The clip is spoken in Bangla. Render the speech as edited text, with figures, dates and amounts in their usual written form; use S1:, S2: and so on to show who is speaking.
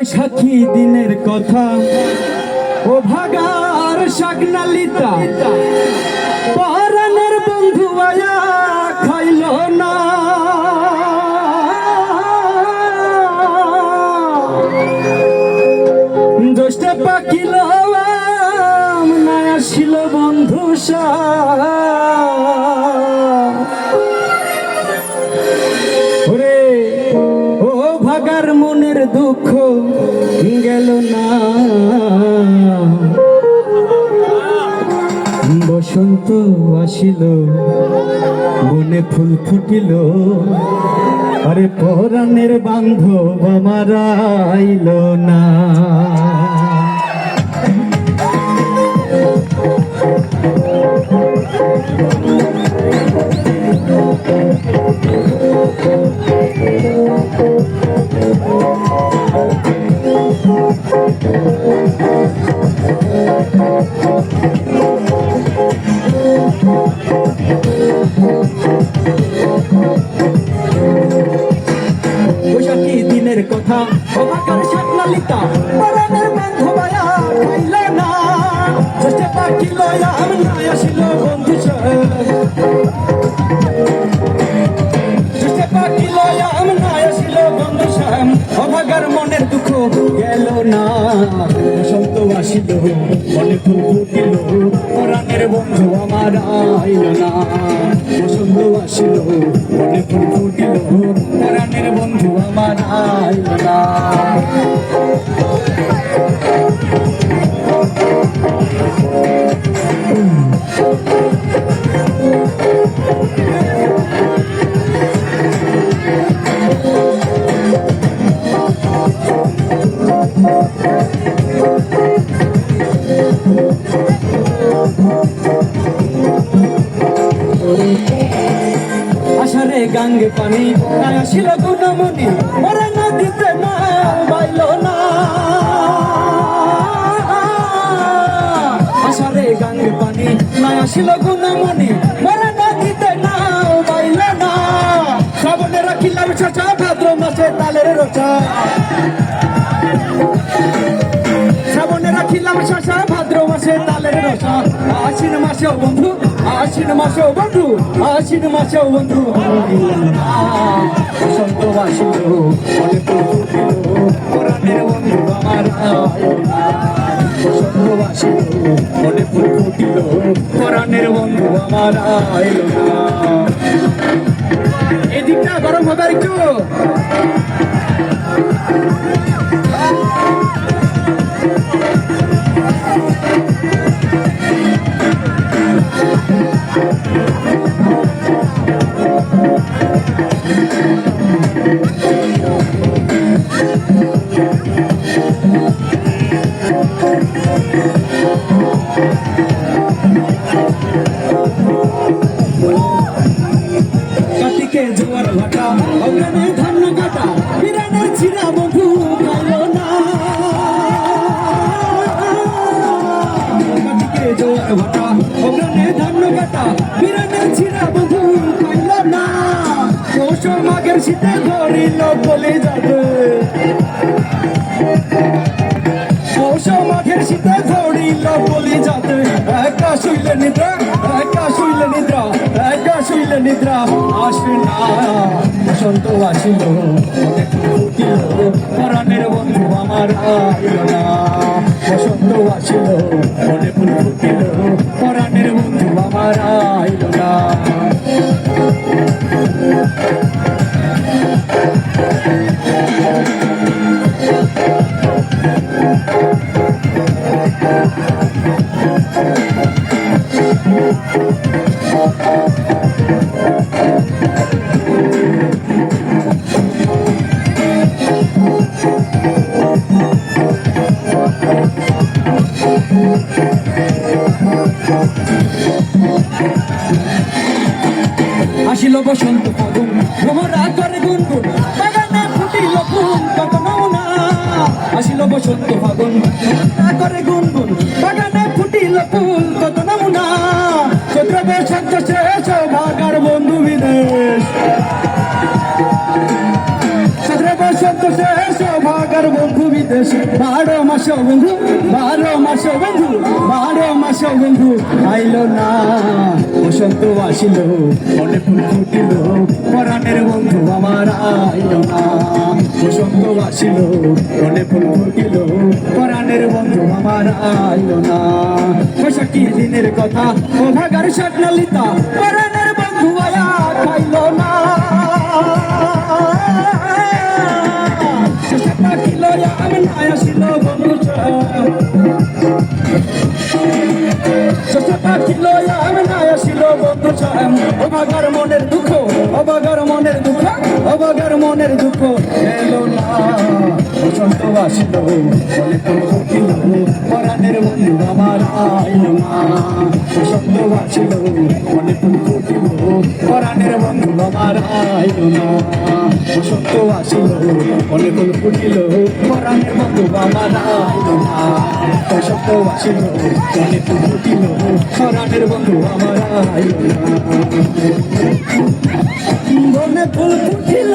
S1: সাক্ষী দিনের কথা ও ভাগার শাকনালিতা পরাণের বন্ধু আয়া খাইল না জ্যৈষ্ঠ পাকিল না আসিল বন্ধু ওরে ও ভাগার মনের দুঃখ গেল না বসন্ত আসিল বনে ফুল ফুটিল আরে পরাণের বান্ধব আমার আইল না বৈশাখী দিনের কথা অবাকার শাকনালিতা পরাণের বান্ধব আয়া খাইল না জ্যৈষ্ঠ পাখি লয়া না আসিল বন্ধু জ্যৈষ্ঠ পাখি লয়া না আসিল বন্ধু শ্যাম অভাগার মনের দুঃখ গেল না বসন্ত আসিল মনে ফুল ফুটিল পরাণের বন্ধু আমার আইল না বসন্ত আসিল মনে ফুল ফুটিল পরাণের বন্ধু আমার আইল না আষাঢ়ে গাঙ্গে পানি আসিল গুণমণি ওরা নদীতে না বাইল না আষাঢ়ে গাঙ্গে পানি আসিল গুণমণি ওরা নদীতে না বাইল না শ্রাবণে রাখিলাম চাচা ভাদ্র মাসে তালের রচা শ্রাবণে রাখিলাম চাচা ভাদ্র মাসে তালের রচা আশ্বিন মাসেও বন্ধু আশ্বিন মাসেও বন্ধু আশ্বিন মাসেও বন্ধু বসন্ত আসিল মনে ফুটিল পরাণের বন্ধু আমার বসন্ত আসিল মনে ফুল ফুটিল পরাণের বন্ধু আমার আইল না এদিকটা গরম হবে একটু কাটিকে জোয়ার ভাটা অগ্রামে ধান্য কাটা বিরানের ছিড়া বন্ধু খাইল না কাটিকে জোয়ার ভাটা অগ্রামে ধান্য কাটা বিরানের ছিড়া বন্ধু খাইল না পৌষ মাঘের শীতে ধরিল বলে যাবে পৌষ মাঘের শীতে ধরিল বলে যাবে একা শুইলে নিদ্রা একা শুইলে নিদ্রা একা শুইলে নিদ্রা আসবে না বসন্ত আসিল মনে ফুটিল পরাণের বন্ধু আমার আইল না বসন্ত আসিল মনে ফুল ফুটিল পরাণের বন্ধু আমার আইল না আসিল বসন্ত ফাগুন ভ্রমরা করে গুনগুন বাগানে ফুটিল ফুল কত নমুনা আসিল বসন্ত ফাগুন করে গুনগুন বাগানে ফুটিল ফুল কত নমুনা চৈত্র শেষ ভাগার বন্ধু বিদেশ চৈত্র শেষ ভাগার বন্ধু বিদেশ বিদেশ 12 মাসে বন্ধু 12 মাসে বন্ধু 12 মাসে বন্ধু আইলো না বসন্ত আসিল মনে ফুল ফুটিল পরাণের বন্ধু আমার আইলো না বসন্ত আসিল মনে ফুল ফুটিল পরাণের বন্ধু আমার আইলো না বৈশাখী দিনের কথা ও ভাগার শাকনালিতা পরাণের বন্ধু আয়া খাইলো না আমি নাই আসিল বন্ধু আমি নাই আসিল বন্ধু অবাগার মনের দুঃখ অবাগার মনের দুঃখ অবাগার মনের দুঃখ এলো না বসন্ত আসিল বলে তো ফুটিল পরাণের বন্ধু আমার আইলো না বসন্ত আসিল বলে তো ফুটিল পরাণের বন্ধু আমার আইলো না বসন্ত আসিল বলে তো ফুটিল পরাণের বন্ধু আমার আইলো না বসন্ত আসিল বলে তো ফুটিল পরাণের বন্ধু আমার আইলো না বনে ফুল ফুটিল